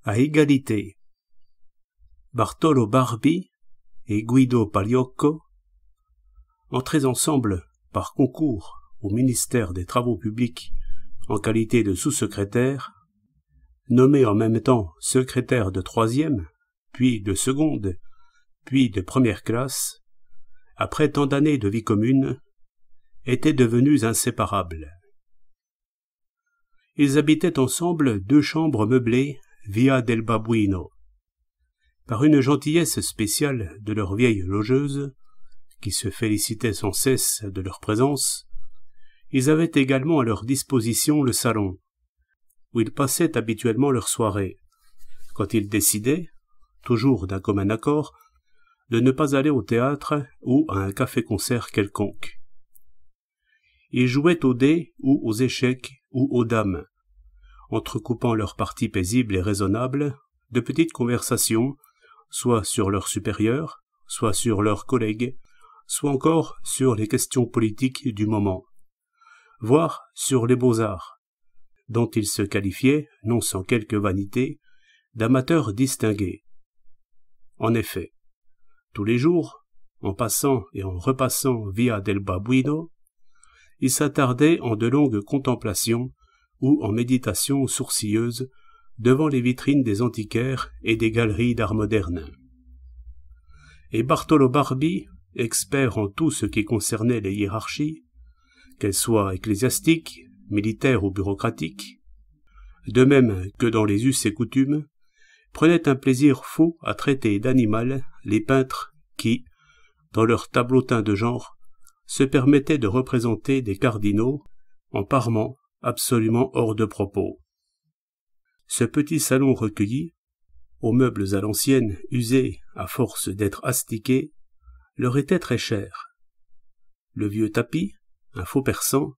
à égalité. Bartolo Barbi et Guido Pagliocco, entrés ensemble par concours au ministère des Travaux publics en qualité de sous-secrétaire, nommés en même temps secrétaire de troisième, puis de seconde, puis de première classe, après tant d'années de vie commune, étaient devenus inséparables. Ils habitaient ensemble 2 chambres meublées via del Babuino. Par une gentillesse spéciale de leur vieille logeuse, qui se félicitait sans cesse de leur présence, ils avaient également à leur disposition le salon, où ils passaient habituellement leurs soirées, quand ils décidaient, toujours d'un commun accord, de ne pas aller au théâtre ou à un café-concert quelconque. Ils jouaient aux dés ou aux échecs ou aux dames, entrecoupant leurs parties paisibles et raisonnables de petites conversations, soit sur leurs supérieurs, soit sur leurs collègues, soit encore sur les questions politiques du moment, voire sur les beaux-arts, dont ils se qualifiaient, non sans quelque vanité, d'amateurs distingués. En effet, tous les jours, en passant et en repassant via del Babuino, ils s'attardaient en de longues contemplations ou en méditations sourcilleuses devant les vitrines des antiquaires et des galeries d'art moderne. Et Bartolo Barbi, expert en tout ce qui concernait les hiérarchies, qu'elles soient ecclésiastiques, militaires ou bureaucratiques, de même que dans les us et coutumes, prenait un plaisir fou à traiter d'animal les peintres qui, dans leur tableautin de genre, se permettaient de représenter des cardinaux en parement absolument hors de propos. Ce petit salon recueilli, aux meubles à l'ancienne, usés à force d'être astiqués, leur était très cher. Le vieux tapis, un faux persan,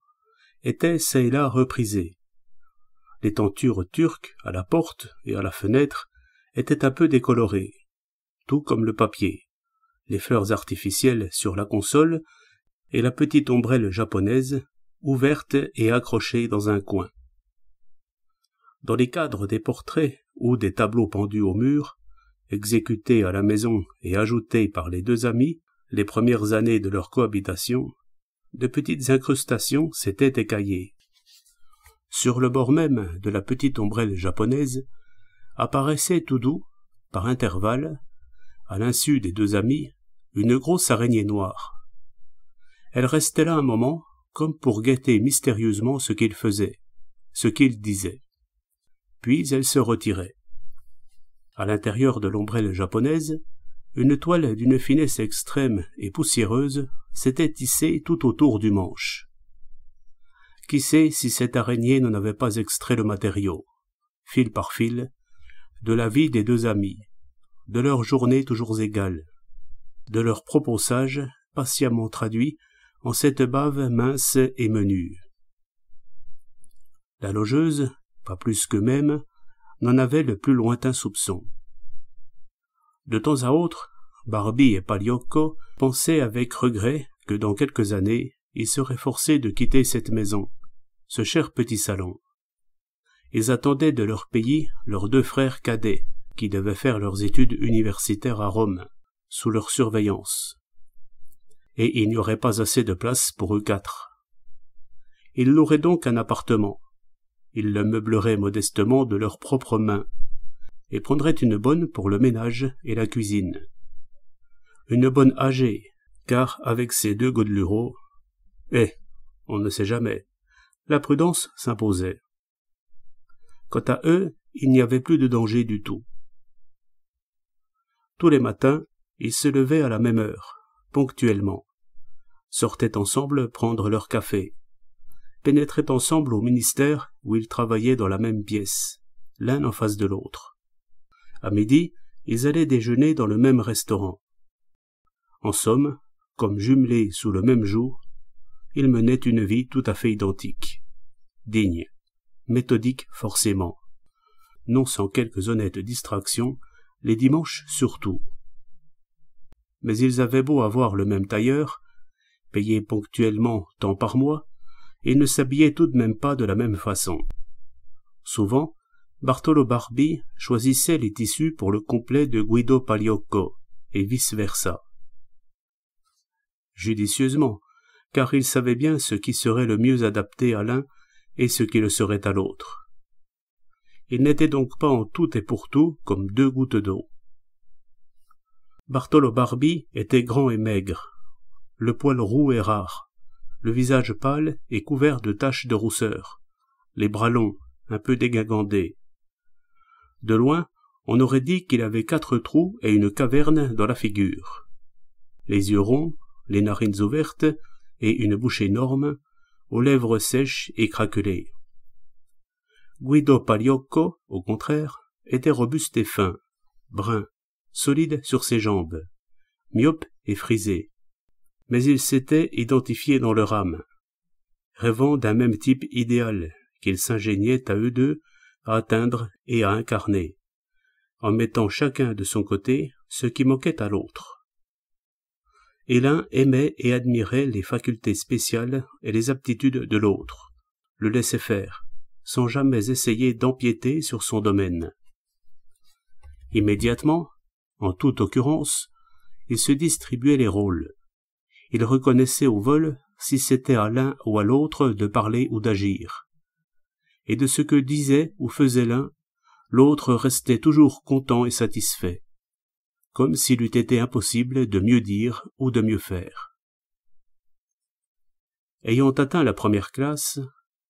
était çà et là reprisé. Les tentures turques à la porte et à la fenêtre étaient un peu décolorées, tout comme le papier, les fleurs artificielles sur la console et la petite ombrelle japonaise, ouverte et accrochée dans un coin. Dans les cadres des portraits ou des tableaux pendus au mur, exécutés à la maison et ajoutés par les 2 amis les premières années de leur cohabitation, de petites incrustations s'étaient écaillées. Sur le bord même de la petite ombrelle japonaise apparaissait tout doux, par intervalles, à l'insu des 2 amis, une grosse araignée noire. Elle restait là un moment, comme pour guetter mystérieusement ce qu'il faisait, ce qu'il disait. Puis elle se retirait. À l'intérieur de l'ombrelle japonaise, une toile d'une finesse extrême et poussiéreuse s'était tissée tout autour du manche. Qui sait si cette araignée n'en avait pas extrait le matériau, fil par fil, de la vie des 2 amis, de leurs journées toujours égales, de leurs propos sages, patiemment traduits en cette bave mince et menue. La logeuse, pas plus qu'eux-mêmes, n'en avait le plus lointain soupçon. De temps à autre, Barbi et Pagliocco pensaient avec regret que dans quelques années, ils seraient forcés de quitter cette maison, ce cher petit salon. Ils attendaient de leur pays leurs 2 frères cadets, qui devaient faire leurs études universitaires à Rome, sous leur surveillance. Et il n'y aurait pas assez de place pour eux 4. Ils loueraient donc un appartement. Ils le meubleraient modestement de leurs propres mains, et prendraient une bonne pour le ménage et la cuisine. Une bonne âgée, car avec ces 2 godelureaux, on ne sait jamais, la prudence s'imposait. Quant à eux, il n'y avait plus de danger du tout. Tous les matins, ils se levaient à la même heure, ponctuellement, sortaient ensemble prendre leur café, pénétraient ensemble au ministère où ils travaillaient dans la même pièce, l'un en face de l'autre. À midi, ils allaient déjeuner dans le même restaurant. En somme, comme jumelés sous le même joug, ils menaient une vie tout à fait identique, digne, méthodique forcément, non sans quelques honnêtes distractions, les dimanches surtout. Mais ils avaient beau avoir le même tailleur, payé ponctuellement tant par mois, ils ne s'habillaient tout de même pas de la même façon. Souvent, Bartolo Barbi choisissait les tissus pour le complet de Guido Pagliocco, et vice-versa. Judicieusement, car il savait bien ce qui serait le mieux adapté à l'un et ce qui le serait à l'autre. Il n'était donc pas en tout et pour tout comme deux gouttes d'eau. Bartolo Barbi était grand et maigre, le poil roux et rare, le visage pâle et couvert de taches de rousseur, les bras longs, un peu dégingandés. De loin, on aurait dit qu'il avait 4 trous et une caverne dans la figure. Les yeux ronds, les narines ouvertes et une bouche énorme, aux lèvres sèches et craquelées. Guido Pagliocco, au contraire, était robuste et fin, brun, solide sur ses jambes, myope et frisé. Mais il s'était identifié dans leur âme, rêvant d'un même type idéal qu'ils s'ingéniaient à eux deux à atteindre et à incarner, en mettant chacun de son côté ce qui manquait à l'autre. Et l'un aimait et admirait les facultés spéciales et les aptitudes de l'autre, le laissait faire, sans jamais essayer d'empiéter sur son domaine. Immédiatement, en toute occurrence, il se distribuait les rôles. Il reconnaissait au vol si c'était à l'un ou à l'autre de parler ou d'agir. Et de ce que disait ou faisait l'un, l'autre restait toujours content et satisfait, comme s'il eût été impossible de mieux dire ou de mieux faire. Ayant atteint la première classe,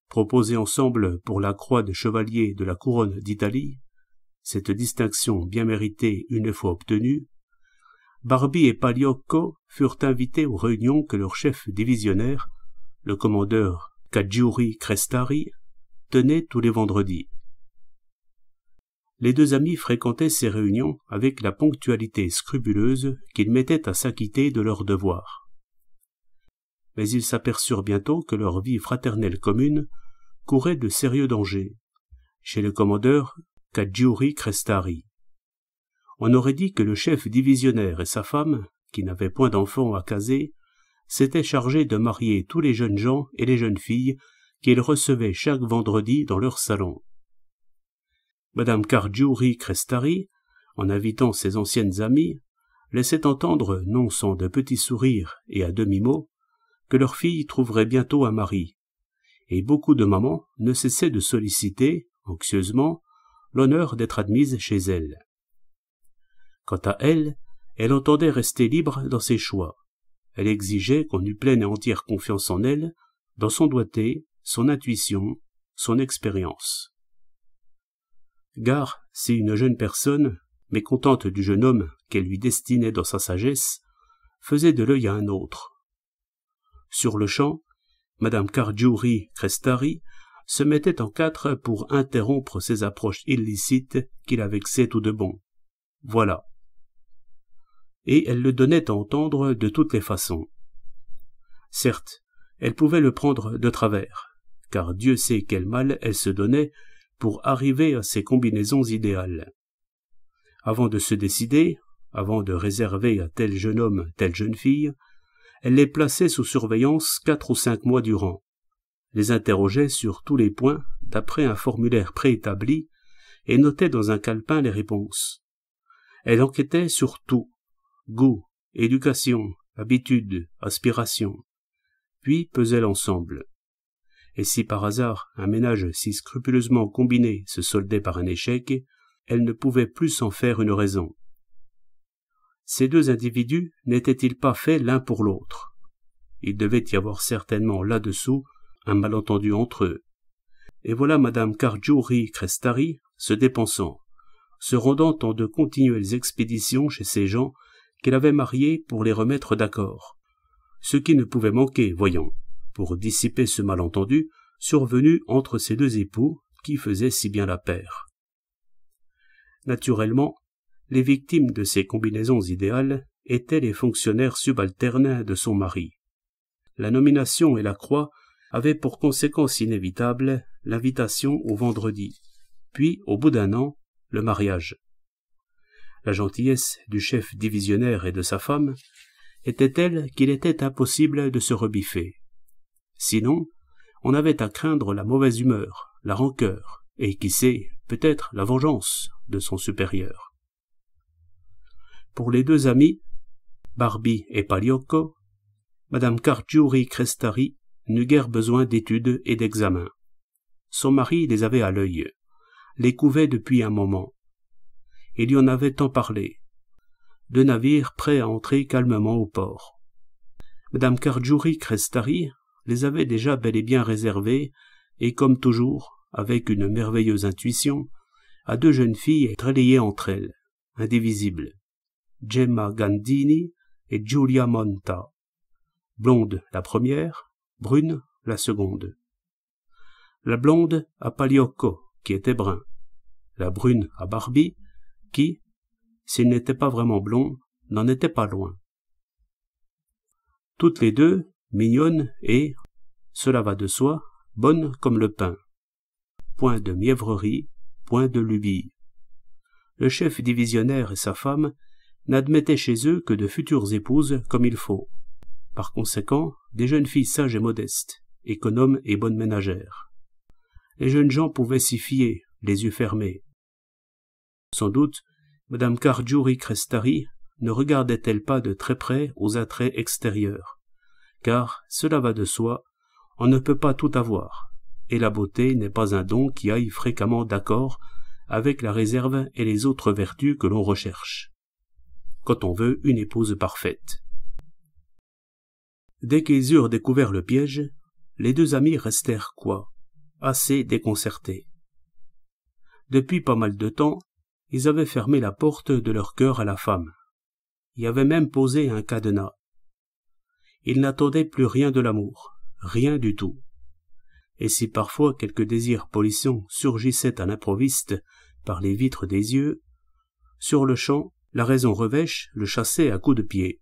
proposés ensemble pour la croix de chevalier de la couronne d'Italie, cette distinction bien méritée une fois obtenue, Barbi et Pagliocco furent invités aux réunions que leur chef divisionnaire, le commandeur Caggiuri Crestari, tenait tous les vendredis. Les deux amis fréquentaient ces réunions avec la ponctualité scrupuleuse qu'ils mettaient à s'acquitter de leurs devoirs. Mais ils s'aperçurent bientôt que leur vie fraternelle commune courait de sérieux dangers, chez le commandeur Caggiuri Crestari. On aurait dit que le chef divisionnaire et sa femme, qui n'avaient point d'enfants à caser, s'étaient chargés de marier tous les jeunes gens et les jeunes filles qu'ils recevaient chaque vendredi dans leur salon. Madame Caggiuri Crestari, en invitant ses anciennes amies, laissait entendre, non sans de petits sourires et à demi-mots, que leur fille trouverait bientôt un mari, et beaucoup de mamans ne cessaient de solliciter, anxieusement, l'honneur d'être admise chez elle. Quant à elle, elle entendait rester libre dans ses choix. Elle exigeait qu'on eût pleine et entière confiance en elle, dans son doigté, son intuition, son expérience. Gare si une jeune personne, mécontente du jeune homme qu'elle lui destinait dans sa sagesse, faisait de l'œil à un autre. Sur-le-champ, Madame Caggiuri Crestari se mettait en 4 pour interrompre ces approches illicites qui la vexaient tout de bon. Voilà. Et elle le donnait à entendre de toutes les façons. Certes, elle pouvait le prendre de travers, car Dieu sait quel mal elle se donnait pour arriver à ces combinaisons idéales. Avant de se décider, avant de réserver à tel jeune homme, telle jeune fille, elle les plaçait sous surveillance 4 ou 5 mois durant, les interrogeait sur tous les points d'après un formulaire préétabli et notait dans un calepin les réponses. Elle enquêtait sur tout, goût, éducation, habitude, aspiration, puis pesait l'ensemble. Et si par hasard un ménage si scrupuleusement combiné se soldait par un échec, elle ne pouvait plus s'en faire une raison. Ces deux individus n'étaient-ils pas faits l'un pour l'autre? Il devait y avoir certainement là-dessous un malentendu entre eux. Et voilà Madame Caggiuri Crestari se dépensant, se rendant en de continuelles expéditions chez ces gens qu'elle avait mariés pour les remettre d'accord, ce qui ne pouvait manquer, voyons, pour dissiper ce malentendu survenu entre ces deux époux qui faisaient si bien la paire. Naturellement, les victimes de ces combinaisons idéales étaient les fonctionnaires subalternes de son mari. La nomination et la croix avaient pour conséquence inévitable l'invitation au vendredi, puis, au bout d'un an, le mariage. La gentillesse du chef divisionnaire et de sa femme était telle qu'il était impossible de se rebiffer. Sinon, on avait à craindre la mauvaise humeur, la rancœur, et qui sait, peut-être la vengeance de son supérieur. Pour les deux amis, Barby et Paliocco, Madame Cargiuri-Crestari n'eut guère besoin d'études et d'examens. Son mari les avait à l'œil, les couvait depuis un moment. Il lui en avait tant parlé. 2 navires prêts à entrer calmement au port. Madame Cargiuri-Crestari les avait déjà bel et bien réservés, et comme toujours, avec une merveilleuse intuition, à 2 jeunes filles très liées entre elles, indivisibles, Gemma Gandini et Giulia Monta. Blonde la première, brune la seconde. La blonde à Paliocco, qui était brun. La brune à Barbie, qui, s'il n'était pas vraiment blond, n'en était pas loin. Toutes les 2, mignonnes et, cela va de soi, bonnes comme le pain. Point de mièvrerie, point de lubie. Le chef divisionnaire et sa femme n'admettaient chez eux que de futures épouses comme il faut. Par conséquent, des jeunes filles sages et modestes, économes et bonnes ménagères. Les jeunes gens pouvaient s'y fier, les yeux fermés. Sans doute, Madame Cargiuri-Crestari ne regardait-elle pas de très près aux attraits extérieurs, car, cela va de soi, on ne peut pas tout avoir, et la beauté n'est pas un don qui aille fréquemment d'accord avec la réserve et les autres vertus que l'on recherche, quand on veut une épouse parfaite. Dès qu'ils eurent découvert le piège, les 2 amis restèrent assez déconcertés. Depuis pas mal de temps, ils avaient fermé la porte de leur cœur à la femme, y avaient même posé un cadenas. Ils n'attendaient plus rien de l'amour, rien du tout. Et si parfois quelques désirs polissants surgissaient à l'improviste par les vitres des yeux, sur-le-champ, la raison revêche le chassait à coups de pied.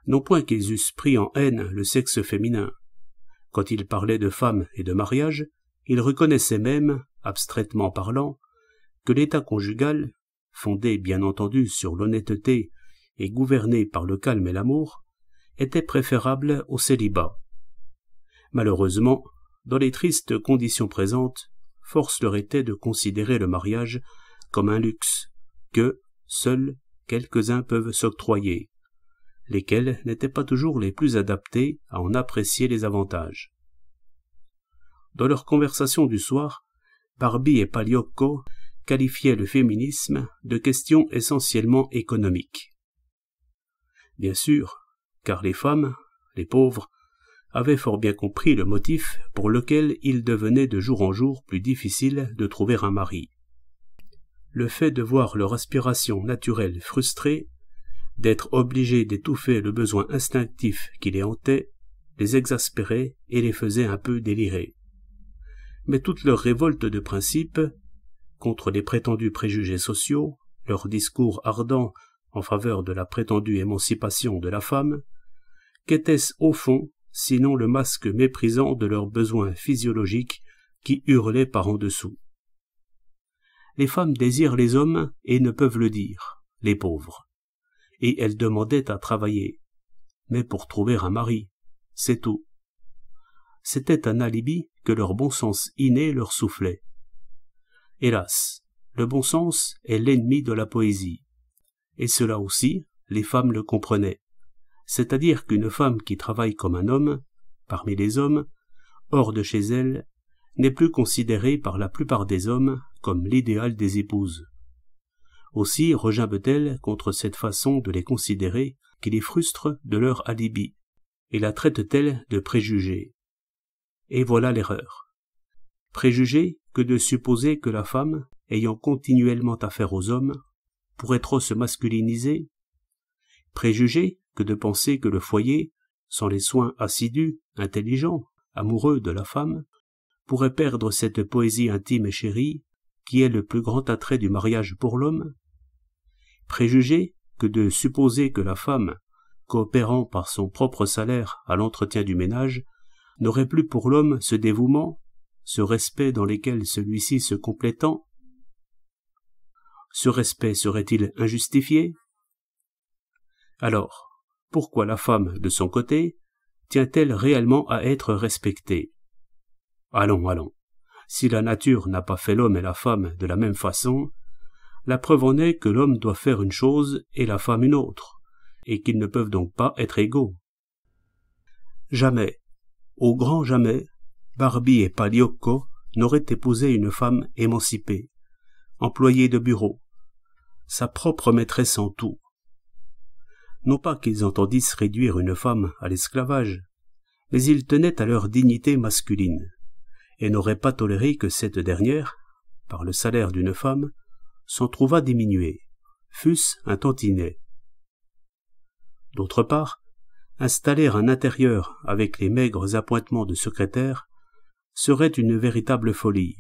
Non point qu'ils eussent pris en haine le sexe féminin. Quand ils parlaient de femmes et de mariage, ils reconnaissaient même, abstraitement parlant, que l'état conjugal, fondé bien entendu sur l'honnêteté et gouverné par le calme et l'amour, était préférable au célibat. Malheureusement, dans les tristes conditions présentes, force leur était de considérer le mariage comme un luxe que, seuls, quelques-uns peuvent s'octroyer, lesquels n'étaient pas toujours les plus adaptés à en apprécier les avantages. Dans leur conversation du soir, Barbie et Paliocco qualifiaient le féminisme de question essentiellement économique. Bien sûr, car les femmes, les pauvres, avaient fort bien compris le motif pour lequel il devenait de jour en jour plus difficile de trouver un mari. Le fait de voir leur aspiration naturelle frustrée, d'être obligés d'étouffer le besoin instinctif qui les hantait, les exaspérait et les faisait un peu délirer. Mais toute leur révolte de principe, contre les prétendus préjugés sociaux, leur discours ardent en faveur de la prétendue émancipation de la femme, qu'était-ce au fond, sinon le masque méprisant de leurs besoins physiologiques qui hurlaient par en dessous. Les femmes désirent les hommes et ne peuvent le dire, les pauvres. Et elles demandaient à travailler, mais pour trouver un mari, c'est tout. C'était un alibi que leur bon sens inné leur soufflait. Hélas, le bon sens est l'ennemi de la poésie. Et cela aussi, les femmes le comprenaient. C'est-à-dire qu'une femme qui travaille comme un homme, parmi les hommes, hors de chez elle, n'est plus considérée par la plupart des hommes comme l'idéal des épouses. Aussi regimbe-t-elle contre cette façon de les considérer qui les frustre de leur alibi, et la traite-t-elle de préjugés. Et voilà l'erreur. Préjugé que de supposer que la femme, ayant continuellement affaire aux hommes, pourrait trop se masculiniser. Préjugé que de penser que le foyer, sans les soins assidus, intelligents, amoureux de la femme, pourrait perdre cette poésie intime et chérie, qui est le plus grand attrait du mariage pour l'homme. Préjugé que de supposer que la femme, coopérant par son propre salaire à l'entretien du ménage, n'aurait plus pour l'homme ce dévouement, ce respect dans lesquels celui-ci se complétant. Ce respect serait-il injustifié? Alors, pourquoi la femme, de son côté, tient-elle réellement à être respectée? Allons, Si la nature n'a pas fait l'homme et la femme de la même façon, la preuve en est que l'homme doit faire une chose et la femme une autre, et qu'ils ne peuvent donc pas être égaux. Jamais, au grand jamais, Barbie et Paliocco n'auraient épousé une femme émancipée, employée de bureau, sa propre maîtresse en tout. Non pas qu'ils entendissent réduire une femme à l'esclavage, mais ils tenaient à leur dignité masculine, et n'auraient pas toléré que cette dernière, par le salaire d'une femme, s'en trouvât diminuée, fût-ce un tantinet. D'autre part, installer un intérieur avec les maigres appointements de secrétaire serait une véritable folie.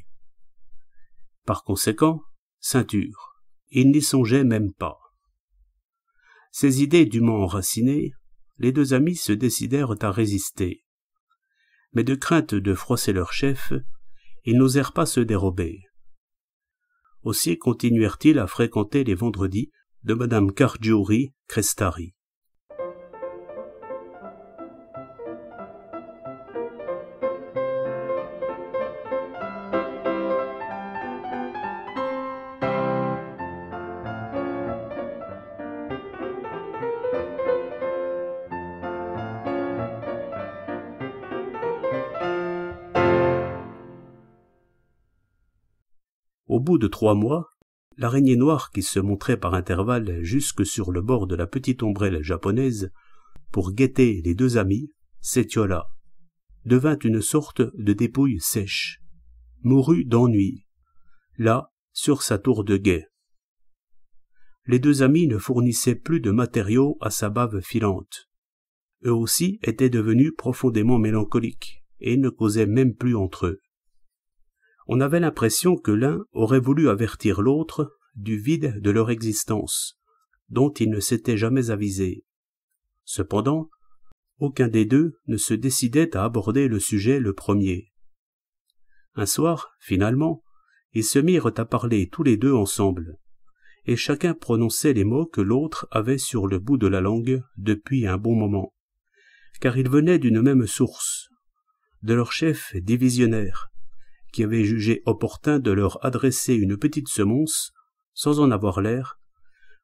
Par conséquent, ceinture, ils n'y songeaient même pas. Ces idées dûment enracinées, les deux amis se décidèrent à résister. Mais de crainte de froisser leur chef, ils n'osèrent pas se dérober. Aussi continuèrent-ils à fréquenter les vendredis de Madame Cargiuri Crestari. Au bout de 3 mois, l'araignée noire qui se montrait par intervalles jusque sur le bord de la petite ombrelle japonaise pour guetter les deux amis, Setiola, devint une sorte de dépouille sèche, mourut d'ennui, là, sur sa tour de guet. Les deux amis ne fournissaient plus de matériaux à sa bave filante. Eux aussi étaient devenus profondément mélancoliques et ne causaient même plus entre eux. On avait l'impression que l'un aurait voulu avertir l'autre du vide de leur existence, dont il ne s'était jamais avisé. Cependant, aucun des deux ne se décidait à aborder le sujet le premier. Un soir, finalement, ils se mirent à parler tous les deux ensemble, et chacun prononçait les mots que l'autre avait sur le bout de la langue depuis un bon moment, car ils venaient d'une même source, de leur chef divisionnaire, qui avait jugé opportun de leur adresser une petite semonce, sans en avoir l'air,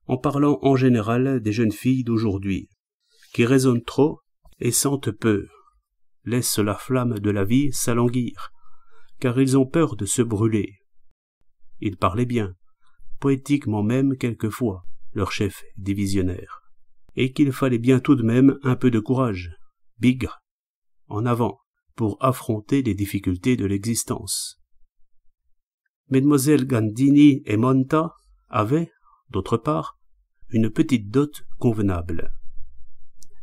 en parlant en général des jeunes filles d'aujourd'hui, qui raisonnent trop et sentent peu, laissent la flamme de la vie s'alanguir, car ils ont peur de se brûler. Ils parlaient bien, poétiquement même quelquefois, leur chef divisionnaire, et qu'il fallait bien tout de même un peu de courage, bigre, en avant, pour affronter les difficultés de l'existence. Mesdemoiselles Gandini et Monta avaient, d'autre part, une petite dot convenable.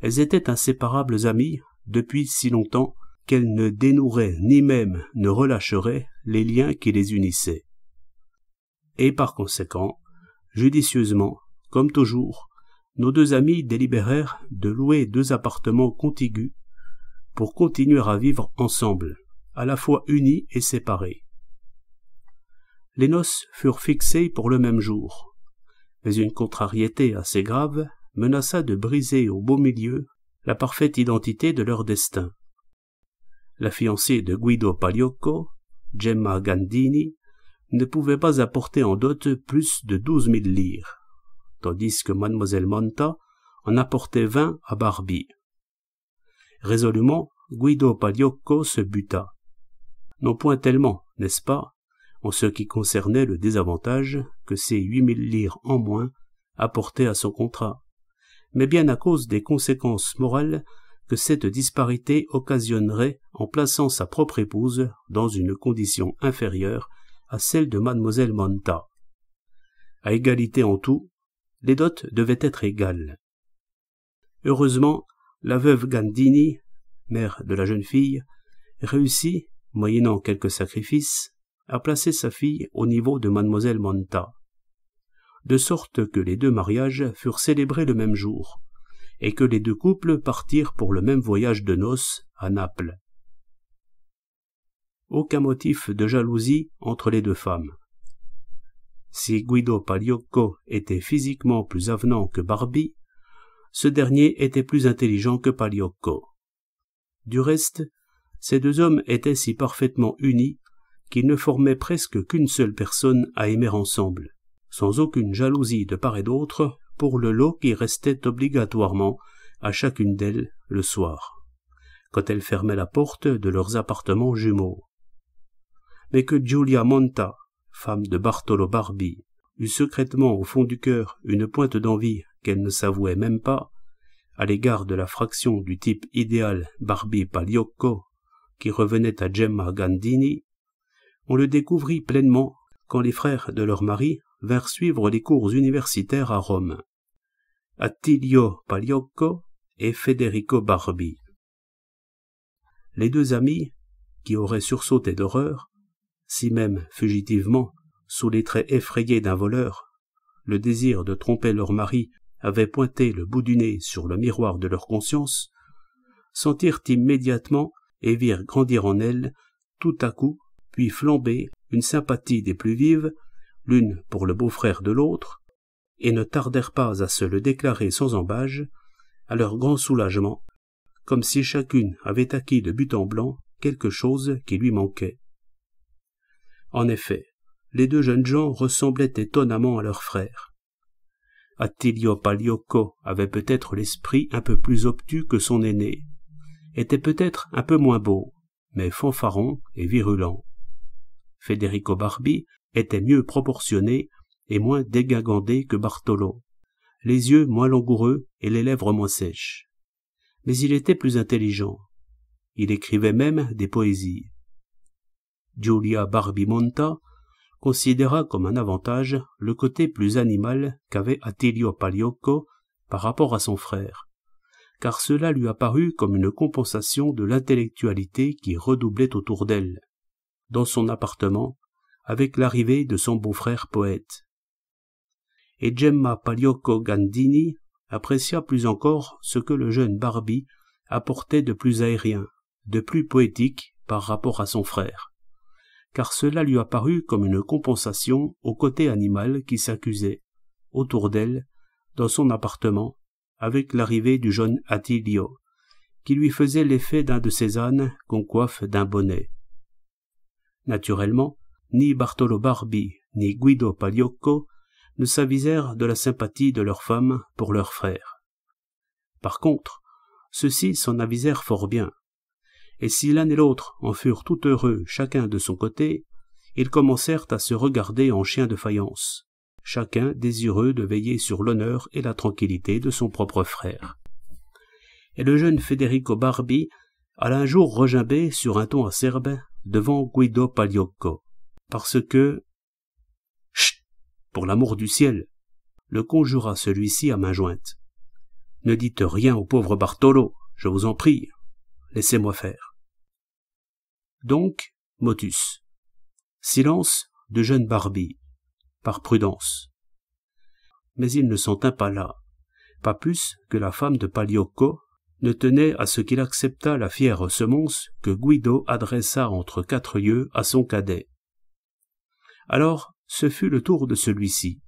Elles étaient inséparables amies depuis si longtemps qu'elles ne dénoueraient ni même ne relâcheraient les liens qui les unissaient. Et par conséquent, judicieusement, comme toujours, nos deux amis délibérèrent de louer 2 appartements contigus pour continuer à vivre ensemble, à la fois unis et séparés. Les noces furent fixées pour le même jour, mais une contrariété assez grave menaça de briser au beau milieu la parfaite identité de leur destin. La fiancée de Guido Paliocco, Gemma Gandini, ne pouvait pas apporter en dot plus de 12 000 lire, tandis que mademoiselle Monta en apportait 20 à Barbie. Résolument, Guido Paliocco se buta. Non point tellement, n'est-ce pas, en ce qui concernait le désavantage que ces 8 000 lire en moins apportaient à son contrat, mais bien à cause des conséquences morales que cette disparité occasionnerait en plaçant sa propre épouse dans une condition inférieure à celle de mademoiselle Monta. À égalité en tout, les dots devaient être égales. Heureusement, la veuve Gandini, mère de la jeune fille, réussit, moyennant quelques sacrifices, à placer sa fille au niveau de mademoiselle Monta, de sorte que les 2 mariages furent célébrés le même jour, et que les 2 couples partirent pour le même voyage de noces à Naples. Aucun motif de jalousie entre les 2 femmes. Si Guido Paliocco était physiquement plus avenant que Barbie, ce dernier était plus intelligent que Paliocco. Du reste, ces 2 hommes étaient si parfaitement unis qu'ils ne formaient presque qu'une seule personne à aimer ensemble, sans aucune jalousie de part et d'autre pour le lot qui restait obligatoirement à chacune d'elles le soir, quand elles fermaient la porte de leurs appartements jumeaux. Mais que Giulia Monta, femme de Bartolo Barbi, eut secrètement au fond du cœur une pointe d'envie qu'elle ne s'avouait même pas, à l'égard de la fraction du type idéal Barbi-Pagliocco qui revenait à Gemma Gandini, on le découvrit pleinement quand les frères de leur mari vinrent suivre les cours universitaires à Rome, Attilio Pagliocco et Federico Barbi. Les deux amis, qui auraient sursauté d'horreur, si même fugitivement, sous les traits effrayés d'un voleur, le désir de tromper leur mari avait pointé le bout du nez sur le miroir de leur conscience, sentirent immédiatement et virent grandir en elles, tout à coup, puis flamber, une sympathie des plus vives, l'une pour le beau-frère de l'autre, et ne tardèrent pas à se le déclarer sans embâge, à leur grand soulagement, comme si chacune avait acquis de but en blanc quelque chose qui lui manquait. En effet, les deux jeunes gens ressemblaient étonnamment à leurs frères. Attilio Pagliocco avait peut-être l'esprit un peu plus obtus que son aîné, était peut-être un peu moins beau, mais fanfaron et virulent. Federico Barbi était mieux proportionné et moins dégingandé que Bartolo, les yeux moins langoureux et les lèvres moins sèches. Mais il était plus intelligent. Il écrivait même des poésies. Giulia Barbi Monta considéra comme un avantage le côté plus animal qu'avait Attilio Pagliocco par rapport à son frère, car cela lui apparut comme une compensation de l'intellectualité qui redoublait autour d'elle, dans son appartement, avec l'arrivée de son beau-frère poète. Et Gemma Pagliocco Gandini apprécia plus encore ce que le jeune Barbi apportait de plus aérien, de plus poétique par rapport à son frère, car cela lui apparut comme une compensation au côté animal qui s'accusait, autour d'elle, dans son appartement, avec l'arrivée du jeune Attilio, qui lui faisait l'effet d'un de ces ânes qu'on coiffe d'un bonnet. Naturellement, ni Bartolo Barbi ni Guido Pagliocco ne s'avisèrent de la sympathie de leurs femmes pour leurs frères. Par contre, ceux-ci s'en avisèrent fort bien, et si l'un et l'autre en furent tout heureux chacun de son côté, ils commencèrent à se regarder en chiens de faïence, chacun désireux de veiller sur l'honneur et la tranquillité de son propre frère. Et le jeune Federico Barbi alla un jour regimber sur un ton acerbe devant Guido Pagliocco, parce que « Chut, pour l'amour du ciel !» le conjura celui-ci à main jointe. « Ne dites rien au pauvre Bartolo, je vous en prie, laissez-moi faire. » Donc, motus. Silence de jeune Barbi, par prudence. Mais il ne s'en tint pas là, pas plus que la femme de Pagliocco ne tenait à ce qu'il acceptât la fière semonce que Guido adressa entre quatre yeux à son cadet. Alors, ce fut le tour de celui-ci.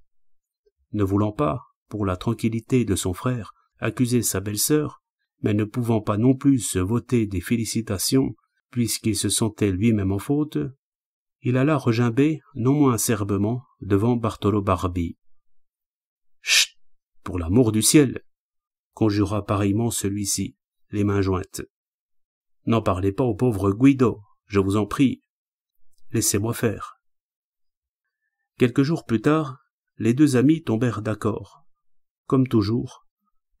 Ne voulant pas, pour la tranquillité de son frère, accuser sa belle-sœur, mais ne pouvant pas non plus se voter des félicitations, puisqu'il se sentait lui-même en faute, il alla regimber, non moins acerbement, devant Bartolo Barbi. « Chut, pour l'amour du ciel !» conjura pareillement celui-ci, les mains jointes. « N'en parlez pas au pauvre Guido, je vous en prie. Laissez-moi faire. » Quelques jours plus tard, les deux amis tombèrent d'accord, comme toujours,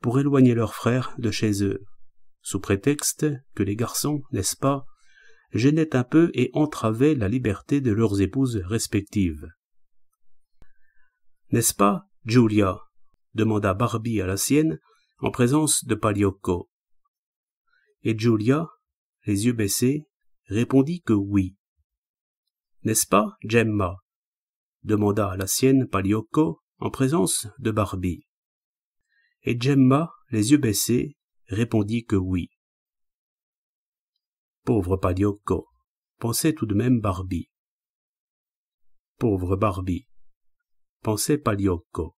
pour éloigner leur frère de chez eux, sous prétexte que les garçons, n'est-ce pas, gênaient un peu et entravaient la liberté de leurs épouses respectives. « N'est-ce pas, Giulia ?» demanda Barbi à la sienne, en présence de Pagliocco. Et Giulia, les yeux baissés, répondit que oui. « N'est-ce pas, Gemma ?» demanda à la sienne Pagliocco, en présence de Barbi. Et Gemma, les yeux baissés, répondit que oui. Pauvre Pagliocco, pensait tout de même Barbi. Pauvre Barbi, pensait Pagliocco.